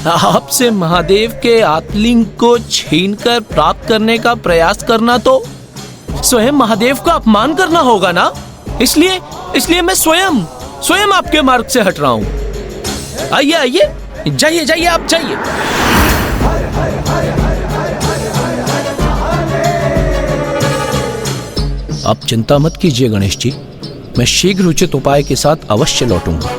आपसे महादेव के आत्मलिंग को छीनकर प्राप्त करने का प्रयास करना तो स्वयं महादेव का अपमान करना होगा ना। इसलिए मैं स्वयं आपके मार्ग से हट रहा हूँ। आइए आइए, जाइए जाइए, आप जाइए। आप चिंता मत कीजिए गणेश जी, मैं शीघ्र उचित उपाय के साथ अवश्य लौटूंगा।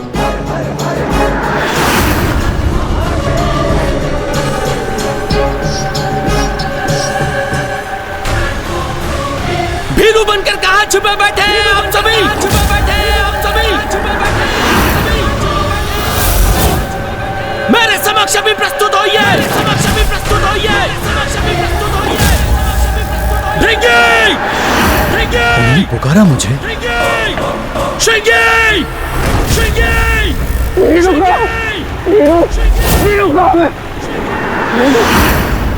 भीरू बनकर कहाँ छुपे बैठे हैं आप सभी? मेरे समक्ष भी प्रस्तुत होइए। तुमने पुकारा मुझे?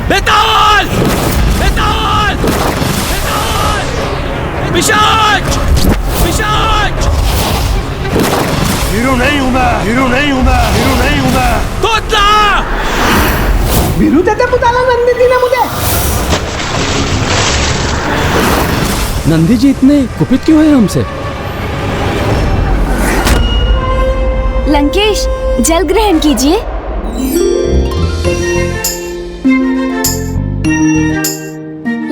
बेताल! पिशाच! हीरो नहीं हूँ मैं। तोतला! वीरू देते पुताला नंदी जी ने मुझे। नंदी जी इतने कुपित क्यों हैं हमसे? लंकेश, जल ग्रहण कीजिए।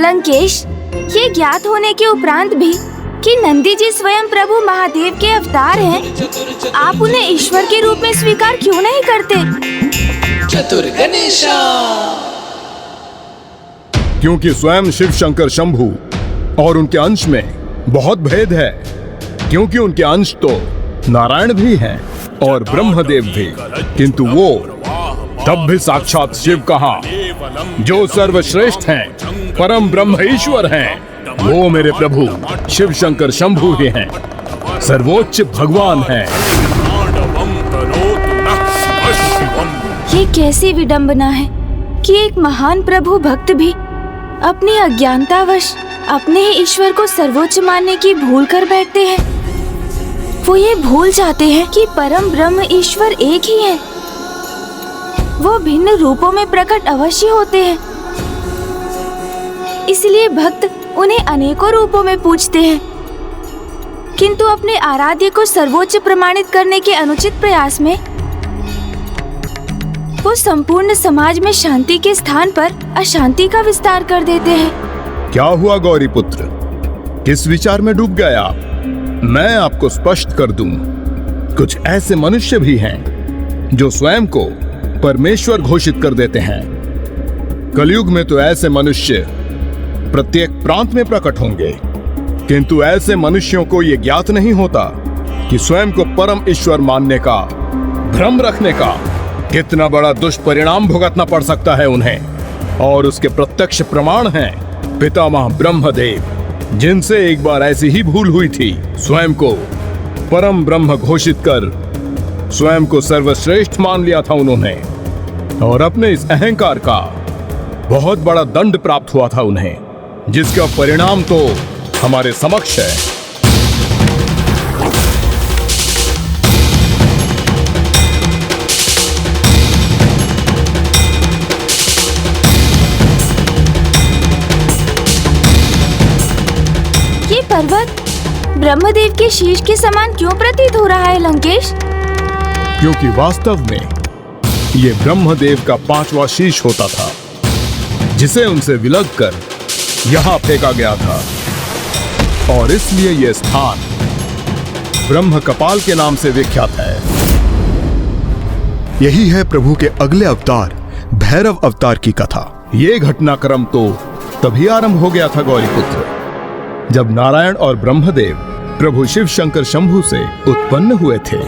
लंकेश, ये ज्ञात होने के उपरांत भी कि नंदी जी स्वयं प्रभु महादेव के अवतार हैं, आप उन्हें ईश्वर के रूप में स्वीकार क्यों नहीं करते? चतुर गणेशा। क्योंकि स्वयं शिव शंकर शंभू और उनके अंश में बहुत भेद है। क्योंकि उनके अंश तो नारायण भी हैं और ब्रह्मदेव भी, किंतु वो तब भी साक्षात शिव कहाँ, जो सर्वश्रेष्ठ हैं, परम ब्रह्म ईश्वर हैं, वो मेरे प्रभु शिव शंकर शंभू ही हैं, सर्वोच्च भगवान हैं। ये कैसी विडंबना है कि एक महान प्रभु भक्त भी अपनी अज्ञानतावश अपने ही ईश्वर को सर्वोच्च मानने की भूल कर बैठते हैं। वो ये भूल जाते हैं कि परम ब्रह्म ईश्वर एक ही है। वो भिन्न रूपों में प्रकट अवश्य होते हैं, इसलिए भक्त उन्हें अनेकों रूपों में पूजते हैं। किंतु अपने आराध्य को सर्वोच्च प्रमाणित करने के अनुचित प्रयास में वो संपूर्ण समाज में शांति के स्थान पर अशांति का विस्तार कर देते हैं। क्या हुआ गौरी पुत्र, किस विचार में डूब गए आप? मैं आपको स्पष्ट कर दूं, कुछ ऐसे मनुष्य भी हैं जो स्वयं को परमेश्वर घोषित कर देते हैं। कलयुग में तो ऐसे मनुष्य प्रत्येक प्रांत में प्रकट होंगे, किंतु ऐसे मनुष्यों को यह ज्ञात नहीं होता कि स्वयं को परम ईश्वर मानने का भ्रम रखने का कितना बड़ा दुष्परिणाम भुगतना पड़ सकता है उन्हें। और उसके प्रत्यक्ष प्रमाण हैं पितामह ब्रह्मदेव, जिनसे एक बार ऐसी ही भूल हुई थी। स्वयं को परम ब्रह्म घोषित कर स्वयं को सर्वश्रेष्ठ मान लिया था उन्होंने, और अपने इस अहंकार का बहुत बड़ा दंड प्राप्त हुआ था उन्हें, जिसका परिणाम तो हमारे समक्ष है। ये पर्वत ब्रह्मदेव के शीश के समान क्यों प्रतीत हो रहा है लंकेश? क्योंकि वास्तव में ये ब्रह्मदेव का 5वां शीश होता था, जिसे उनसे विलग कर यहां फेंका गया था, और इसलिए यह स्थान ब्रह्म कपाल के नाम से विख्यात है। यही है प्रभु के अगले अवतार भैरव अवतार की कथा। ये घटनाक्रम तो तभी आरंभ हो गया था गौरी पुत्र, जब नारायण और ब्रह्मदेव प्रभु शिव शंकर शंभु से उत्पन्न हुए थे।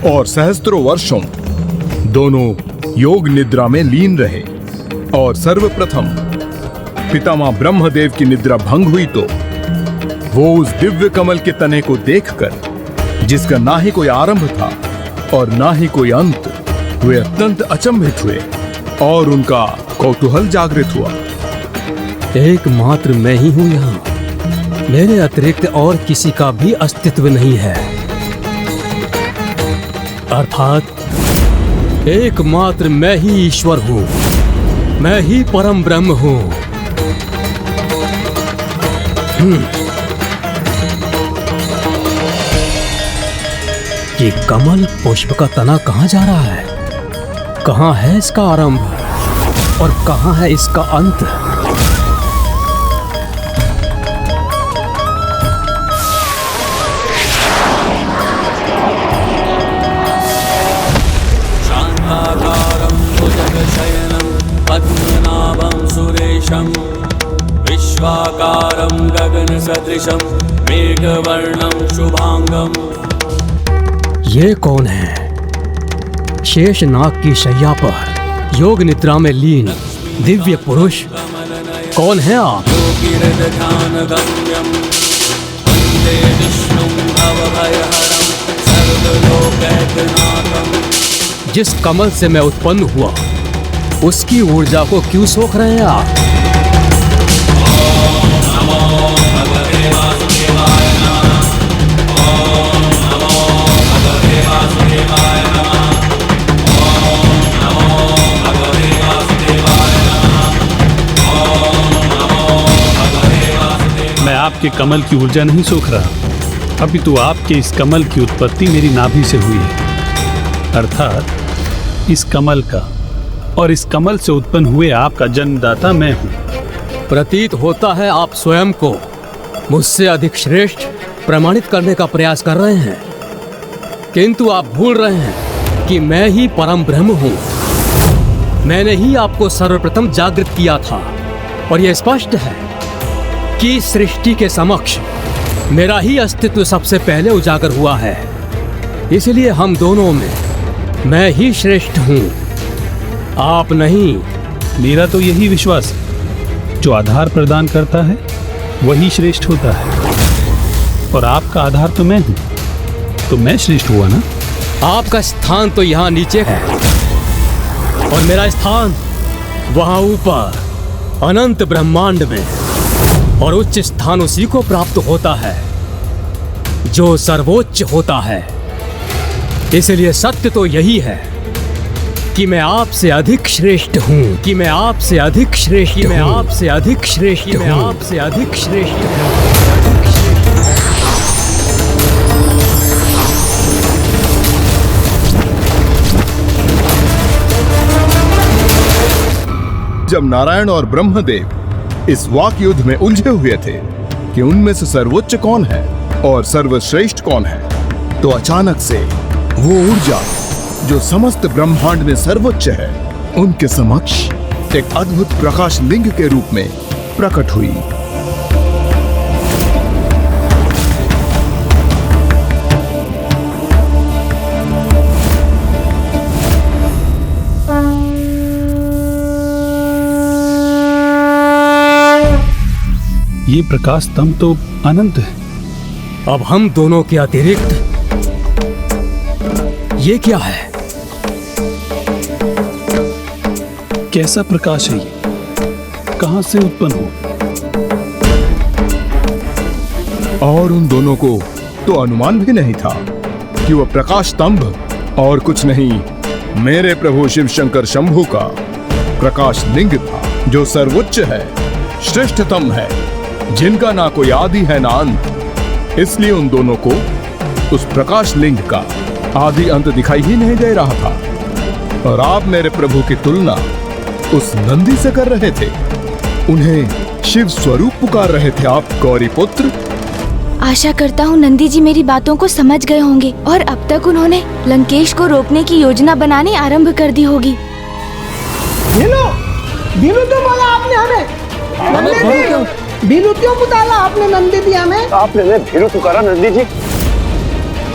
और सहस्त्रों वर्षों दोनों योग निद्रा में लीन रहे, और सर्वप्रथम पितामह ब्रह्मदेव की निद्रा भंग हुई तो वो उस दिव्य कमल के तने को देखकर, जिसका ना ही कोई आरंभ था और ना ही कोई अंत, वे अत्यंत अचंभित हुए और उनका कौतूहल जागृत हुआ। एकमात्र मैं ही हूं यहाँ, मेरे अतिरिक्त और किसी का भी अस्तित्व नहीं है। अर्थात एकमात्र मैं ही ईश्वर हूं, मैं ही परम ब्रह्म हूं। ये कमल पुष्प का तना कहां जा रहा है? कहां है इसका आरंभ और कहां है इसका अंत? पद्मनाभं सुरेशं विश्वाकारं गगनसदृशं मेघवर्णं शुभांगं। ये कौन है? शेषनाग की शैया पर योग निद्रा में लीन दिव्य पुरुष कौन है आप? वंदे विष्णुं भवभयहरं सर्वलोकैकनाथं। जिस कमल से मैं उत्पन्न हुआ उसकी ऊर्जा को क्यों सोख रहे हैं आप? मैं आपके कमल की ऊर्जा नहीं सोख रहा, अपितु आपके इस कमल की उत्पत्ति मेरी नाभि से हुई है, अर्थात इस कमल का और इस कमल से उत्पन्न हुए आपका जन्मदाता मैं हूं। प्रतीत होता है आप स्वयं को मुझसे अधिक श्रेष्ठ प्रमाणित करने का प्रयास कर रहे हैं, किंतु आप भूल रहे हैं कि मैं ही परम ब्रह्म हूं। मैंने ही आपको सर्वप्रथम जागृत किया था और यह स्पष्ट है कि सृष्टि के समक्ष मेरा ही अस्तित्व सबसे पहले उजागर हुआ है। इसलिए हम दोनों में मैं ही श्रेष्ठ हूं, आप नहीं। मेरा तो यही विश्वास है, जो आधार प्रदान करता है वही श्रेष्ठ होता है, और आपका आधार तो मैं हूं, तो मैं श्रेष्ठ हुआ ना? आपका स्थान तो यहाँ नीचे है और मेरा स्थान वहां ऊपर अनंत ब्रह्मांड में, और उच्च स्थान उसी को प्राप्त होता है जो सर्वोच्च होता है। इसलिए सत्य तो यही है कि मैं आपसे अधिक श्रेष्ठ हूं, कि मैं आपसे अधिक श्रेष्ठ, कि मैं आपसे अधिक श्रेष्ठ, कि मैं आपसे अधिक श्रेष्ठ हूं। जब नारायण और ब्रह्मदेव इस वाक युद्ध में उलझे हुए थे कि उनमें से सर्वोच्च कौन है और सर्वश्रेष्ठ कौन है, तो अचानक से वो ऊर्जा जो समस्त ब्रह्मांड में सर्वोच्च है, उनके समक्ष एक अद्भुत प्रकाश लिंग के रूप में प्रकट हुई। ये प्रकाश स्तंभ तो अनंत है। अब हम दोनों के अतिरिक्त ये क्या है? कैसा प्रकाश है ये? कहां से उत्पन्न हो? और उन दोनों को तो अनुमान भी नहीं था कि वह प्रकाश स्तंभ और कुछ नहीं, मेरे प्रभु शिव शंकर शंभू का प्रकाश लिंग था, जो सर्वोच्च है, श्रेष्ठतम है, जिनका ना कोई आदि है ना अंत। इसलिए उन दोनों को उस प्रकाश लिंग का आदि अंत दिखाई ही नहीं दे रहा था। और आप मेरे प्रभु की तुलना उस नंदी से कर रहे थे, उन्हें शिव स्वरूप पुकार रहे थे आप गौरी पुत्र। आशा करता हूँ नंदी जी मेरी बातों को समझ गए होंगे और अब तक उन्होंने लंकेश को रोकने की योजना बनानी आरंभ कर दी होगी। बीनू तो बोला आपने हमें, बीनू क्यों पुकारा आपने नंदी जी हमें? आपने भीरू पुकारा नंदी जी?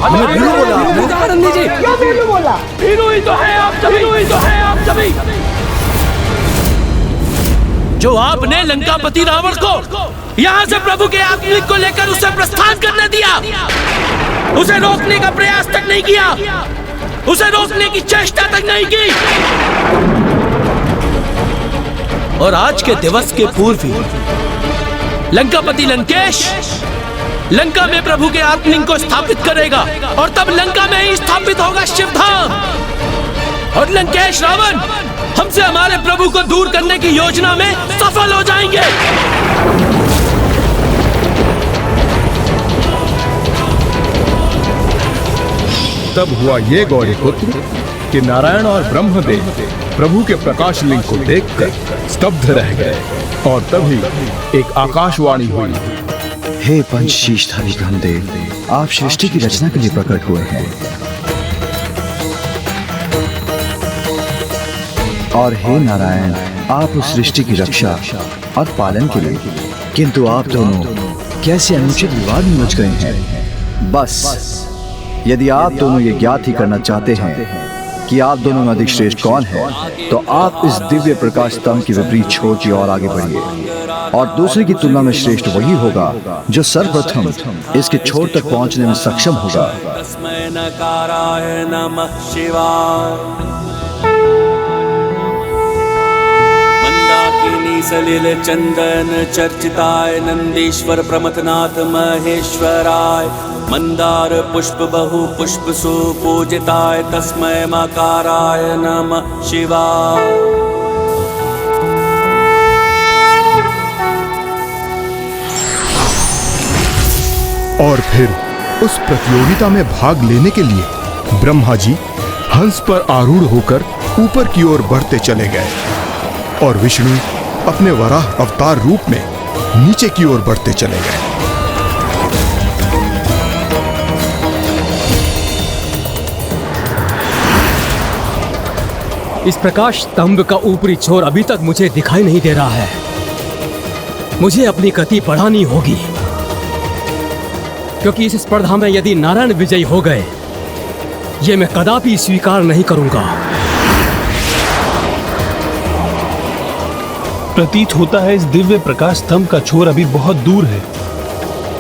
हमें भीरू बोला नंदी जी? क्यों भीरू बोला? भीरू ही तो है आप सभी, भीरू ही तो है आप सभी। जो आपने लंकापति रावण को यहाँ से प्रभु के आत्मलिंग को लेकर उसे प्रस्थान करने दिया, उसे रोकने का प्रयास तक नहीं किया, उसे रोकने की चेष्टा तक नहीं की। और आज के दिवस के पूर्व ही लंकापति लंकेश लंका में प्रभु के आत्मलिंग को स्थापित करेगा, और तब लंका में ही स्थापित होगा शिवधाम। और लंकेश रावण हमसे हमारे प्रभु को दूर करने की योजना में सफल हो जाएंगे। तब हुआ ये गौरी पुत्र कि नारायण और ब्रह्मदेव प्रभु के प्रकाश लिंग को देखकर स्तब्ध रह गए, और तभी एक आकाशवाणी हुई। हे पंचशीषधारी ब्रह्मदेव, आप सृष्टि की रचना के लिए प्रकट हुए हैं, और हे नारायण, आप उस सृष्टि की रक्षा और पालन के लिए। किंतु आप दोनों कैसे अनुचित विवाद में उलझ गए हैं? बस यदि आप दोनों ये ज्ञात ही करना चाहते हैं कि आप दोनों में अधिक श्रेष्ठ कौन है, तो आप इस दिव्य प्रकाश स्तंभ की विपरीत छोर की ओर आगे बढ़िए, और दूसरे की तुलना में श्रेष्ठ वही होगा जो सर्वप्रथम इसके छोर तक पहुंचने में सक्षम होगा। सलिल चंदन चर्चिताय नंदीश्वर प्रमथनाथ महेश्वराय मंदार पुष्प बहु पुष्प सुपूजिताय तस्मै मकाराय नमः शिवाय। और फिर उस प्रतियोगिता में भाग लेने के लिए ब्रह्मा जी हंस पर आरूढ़ होकर ऊपर की ओर बढ़ते चले गए और विष्णु अपने वराह अवतार रूप में नीचे की ओर बढ़ते चले गए। इस प्रकाश स्तंभ का ऊपरी छोर अभी तक मुझे दिखाई नहीं दे रहा है। मुझे अपनी गति बढ़ानी होगी, क्योंकि इस स्पर्धा में यदि नारायण विजयी हो गए, ये मैं कदापि स्वीकार नहीं करूंगा। प्रतीत होता है इस दिव्य प्रकाश स्तंभ का छोर अभी बहुत दूर है।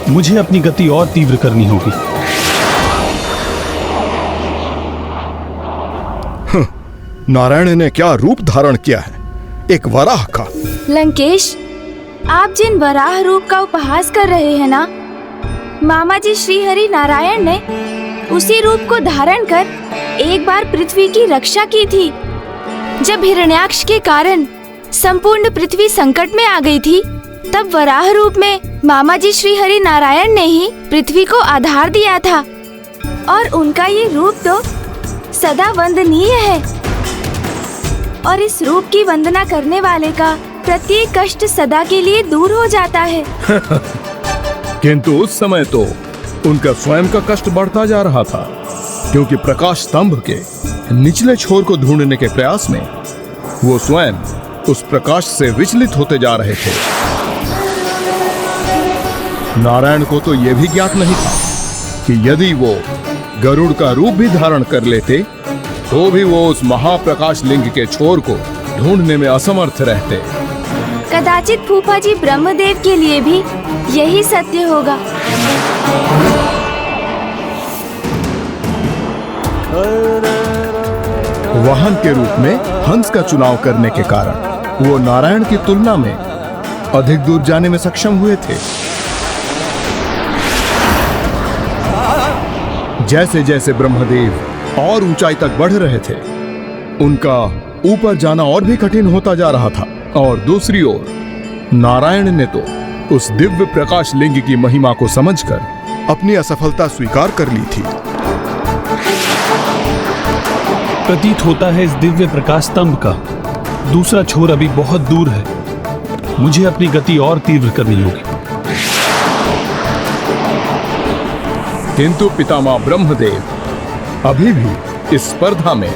मुझे अपनी गति और तीव्र करनी होगी। नारायण ने क्या रूप धारण किया है, एक वराह का। लंकेश, आप जिन वराह रूप का उपहास कर रहे हैं ना, मामा जी श्री हरि नारायण ने उसी रूप को धारण कर एक बार पृथ्वी की रक्षा की थी। जब हिरण्याक्ष के कारण संपूर्ण पृथ्वी संकट में आ गई थी, तब वराह रूप में मामा जी श्री हरि नारायण ने ही पृथ्वी को आधार दिया था। और उनका ये रूप तो सदा वंदनीय है, और इस रूप की वंदना करने वाले का प्रत्येक कष्ट सदा के लिए दूर हो जाता है। किंतु उस समय तो उनका स्वयं का कष्ट बढ़ता जा रहा था, क्योंकि प्रकाश स्तंभ के निचले छोर को ढूंढने के प्रयास में वो स्वयं उस प्रकाश से विचलित होते जा रहे थे। नारायण को तो यह भी ज्ञात नहीं था कि यदि वो गरुड़ का रूप भी धारण कर लेते, तो भी वो उस महाप्रकाश लिंग के छोर को ढूंढने में असमर्थ रहते। कदाचित फूफा जी ब्रह्मदेव के लिए भी यही सत्य होगा। वाहन के रूप में हंस का चुनाव करने के कारण वो नारायण की तुलना में अधिक दूर जाने में सक्षम हुए थे। जैसे जैसे ब्रह्मदेव और ऊंचाई तक बढ़ रहे थे, उनका ऊपर जाना और भी कठिन होता जा रहा था। और दूसरी ओर नारायण ने तो उस दिव्य प्रकाश लिंग की महिमा को समझकर अपनी असफलता स्वीकार कर ली थी। प्रतीत होता है इस दिव्य प्रकाश स्तंभ का दूसरा छोर अभी बहुत दूर है। मुझे अपनी गति और तीव्र करनी होगी। किंतु पितामह ब्रह्मदेव अभी भी इस स्पर्धा में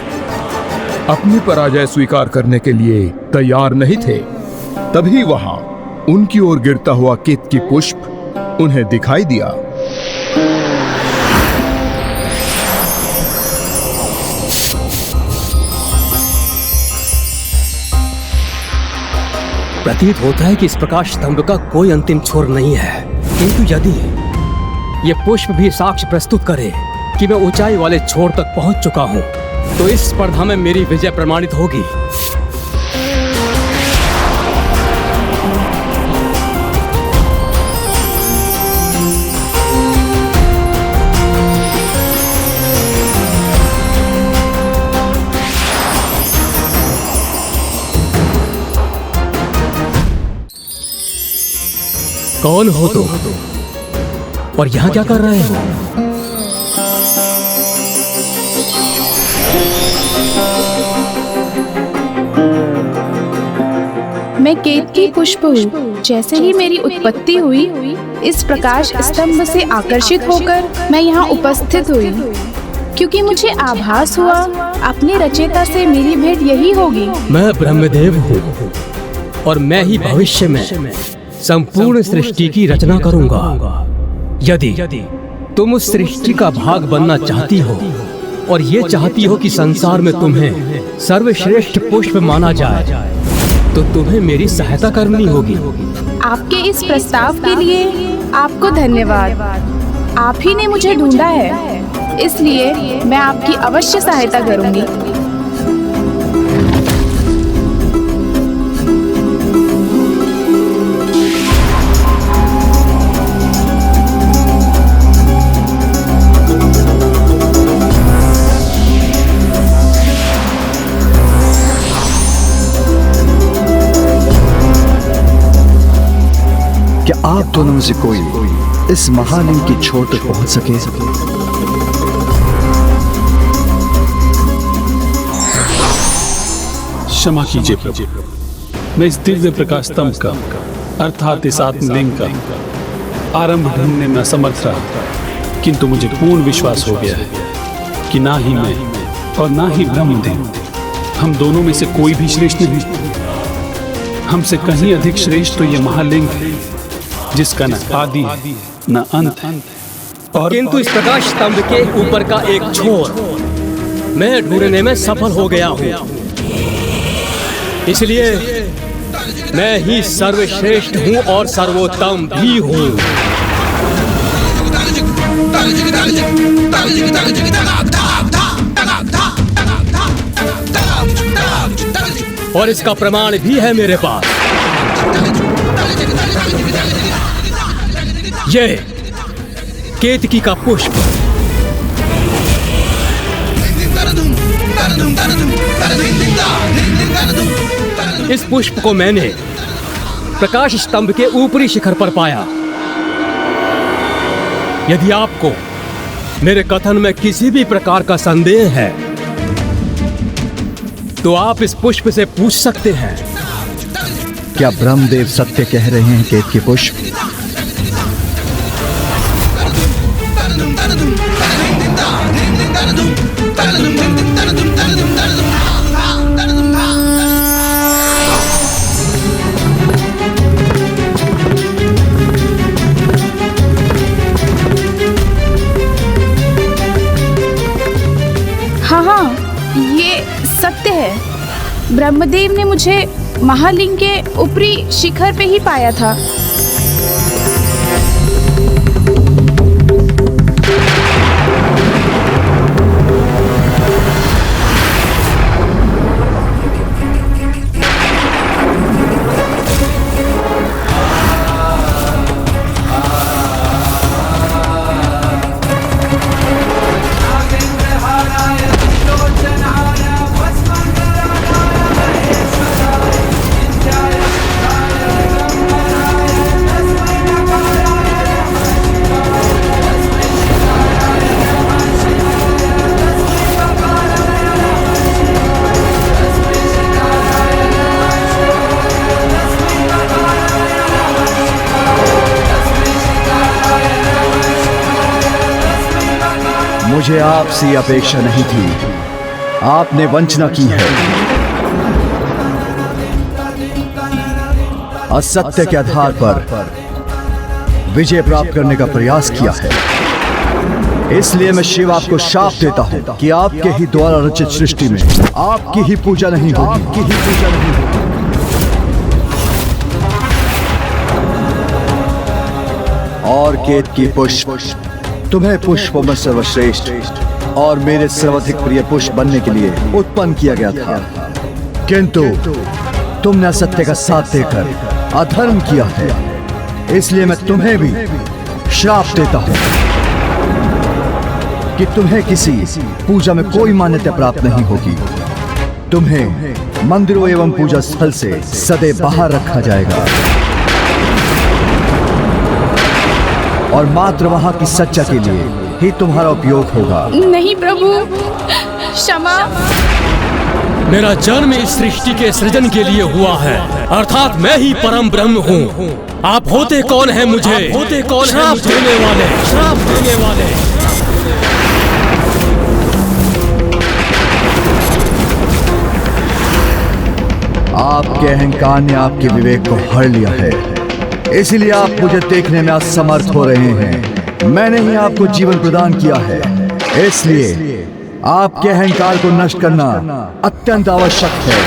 अपनी पराजय स्वीकार करने के लिए तैयार नहीं थे। तभी वहां उनकी ओर गिरता हुआ केतकी पुष्प उन्हें दिखाई दिया। प्रतीत होता है कि इस प्रकाश स्तंभ का कोई अंतिम छोर नहीं है, किंतु यदि ये पुष्प भी साक्ष्य प्रस्तुत करे कि मैं ऊंचाई वाले छोर तक पहुंच चुका हूं, तो इस स्पर्धा में मेरी विजय प्रमाणित होगी। कौन हो तुम और यहाँ क्या कर रहे हो? मैं केतकी पुष्प हूँ। जैसे ही मेरी उत्पत्ति हुई, इस प्रकाश स्तंभ से आकर्षित होकर मैं यहाँ उपस्थित हुई, क्योंकि मुझे आभास हुआ अपने रचयिता से मेरी भेंट यही होगी। मैं ब्रह्मदेव हूँ और मैं ही भविष्य में संपूर्ण सृष्टि की रचना करूंगा। यदि तुम उस सृष्टि का भाग बनना चाहती हो और ये चाहती हो कि संसार में तुम्हें सर्वश्रेष्ठ पुष्प माना जाए, तो तुम्हें मेरी सहायता करनी होगी। आपके इस प्रस्ताव के लिए आपको धन्यवाद। आप ही ने मुझे ढूंढा है, इसलिए मैं आपकी अवश्य सहायता करूंगी। दोनों में से कोई इस महालिंग की छोर तक पहुंच सके। क्षमा कीजिए प्रभु, मैं इस दिव्य प्रकाश स्तंभ का अर्थात इस आत्मलिंग का आरंभ ढूंढने में असमर्थ रहा, किंतु मुझे पूर्ण विश्वास हो गया है कि ना ही मैं और ना ही ब्रह्मदेव, हम दोनों में से कोई भी श्रेष्ठ नहीं। हमसे कहीं अधिक श्रेष्ठ तो ये महालिंग है, जिसका न आदि है न अंत है। और किंतु इस प्रकाश स्तंभ के ऊपर का एक छोर मैं ढूंढने में सफल हो गया हूँ, इसलिए मैं ही सर्वश्रेष्ठ हूँ और सर्वोत्तम भी हूँ। और इसका प्रमाण भी है मेरे पास। ये केतकी का पुष्प। इस पुष्प को मैंने प्रकाश स्तंभ के ऊपरी शिखर पर पाया। यदि आपको मेरे कथन में किसी भी प्रकार का संदेह है तो आप इस पुष्प से पूछ सकते हैं। क्या ब्रह्मदेव सत्य कह रहे हैं केतकी पुष्प? हाँ, ये सत्य है। ब्रह्मदेव ने मुझे महालिंग के ऊपरी शिखर पे ही पाया था। मुझे आपसे अपेक्षा नहीं थी, आपने वंचना की है। असत्य के आधार पर विजय प्राप्त करने का प्रयास किया है। इसलिए मैं शिव आपको शाप देता हूं कि आपके ही द्वारा रचित सृष्टि में आपकी ही पूजा नहीं होगी। और केतकी पुष्प, तुम्हें पुष्पों में सर्वश्रेष्ठ और मेरे सर्वाधिक प्रिय पुष्प बनने के लिए उत्पन्न किया गया था, किंतु तुमने असत्य का साथ देकर अधर्म किया है। इसलिए मैं तुम्हें भी श्राप देता हूं कि तुम्हें किसी पूजा में कोई मान्यता प्राप्त नहीं होगी। तुम्हें मंदिरों एवं पूजा स्थल से सदैव बाहर रखा जाएगा और मात्र वहां की सच्चा के लिए ही तुम्हारा उपयोग होगा। नहीं प्रभु, क्षमा। मेरा जन्म इस सृष्टि के सृजन के लिए हुआ है, अर्थात मैं ही परम ब्रह्म हूँ। आप होते कौन है मुझे? होते कौन है श्राप देने वाले? श्राप देने वाले। आपके अहंकार ने आपके विवेक को हर लिया है, इसलिए आप मुझे देखने में असमर्थ हो रहे हैं। मैंने ही आपको जीवन प्रदान किया है, इसलिए आपके अहंकार को नष्ट करना अत्यंत आवश्यक है।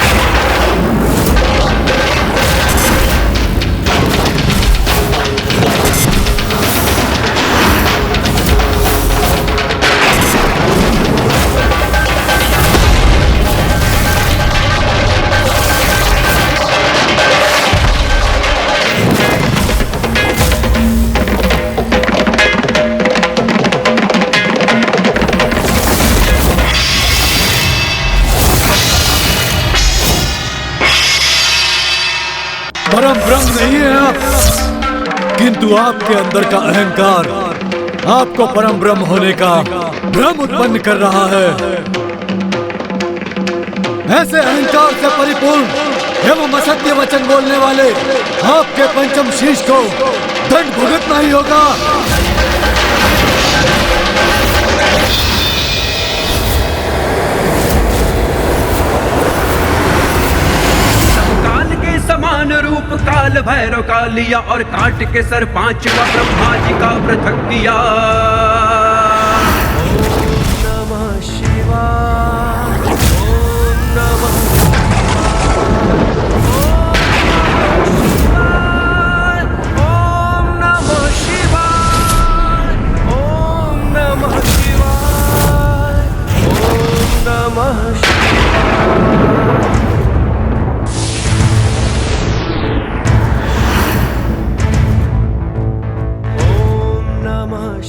परम ब्रह्म नहीं है आप, किंतु आपके अंदर का अहंकार आपको परम ब्रह्म होने का भ्रम उत्पन्न कर रहा है। ऐसे अहंकार से परिपूर्ण एवं असत्य वचन बोलने वाले आपके पंचम शीश को दंड भुगतना ही होगा। काल के समान रूप काल भैरव का लिया और काट के सर पांचवा ब्रह्मा जी का पृथक किया। नमः शिवाय, ओम नमः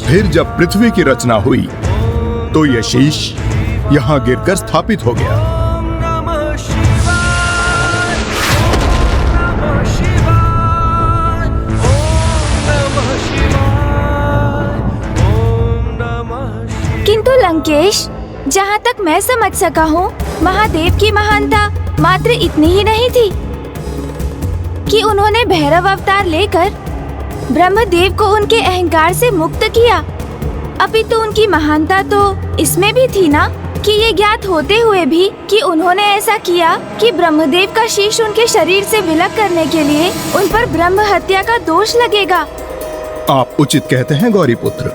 फिर जब पृथ्वी की रचना हुई तो यह शीश यहां गिरकर स्थापित हो गया। किंतु लंकेश, जहाँ तक मैं समझ सका हूँ, महादेव की महानता मात्र इतनी ही नहीं थी कि उन्होंने भैरव अवतार लेकर ब्रह्मदेव को उनके अहंकार से मुक्त किया, अपितु उनकी महानता तो इसमें भी थी ना कि ये ज्ञात होते हुए भी कि उन्होंने ऐसा किया कि ब्रह्मदेव का शीश उनके शरीर से विलग करने के लिए उन पर ब्रह्म हत्या का दोष लगेगा। आप उचित कहते हैं गौरीपुत्र,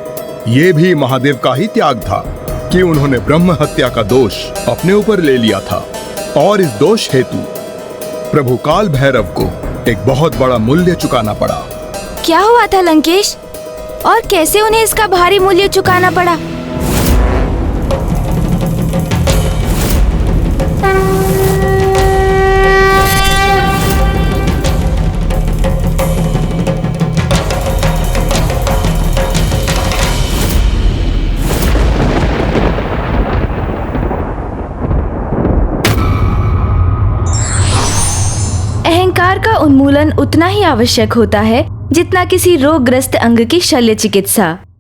ये भी महादेव का ही त्याग था कि उन्होंने ब्रह्म हत्या का दोष अपने ऊपर ले लिया था और इस दोष हेतु प्रभु काल भैरव को एक बहुत बड़ा मूल्य चुकाना पड़ा। क्या हुआ था लंकेश, और कैसे उन्हें इसका भारी मूल्य चुकाना पड़ा? अहंकार का उन्मूलन उतना ही आवश्यक होता है जितना किसी रोगग्रस्त अंग की शल्य चिकित्सा।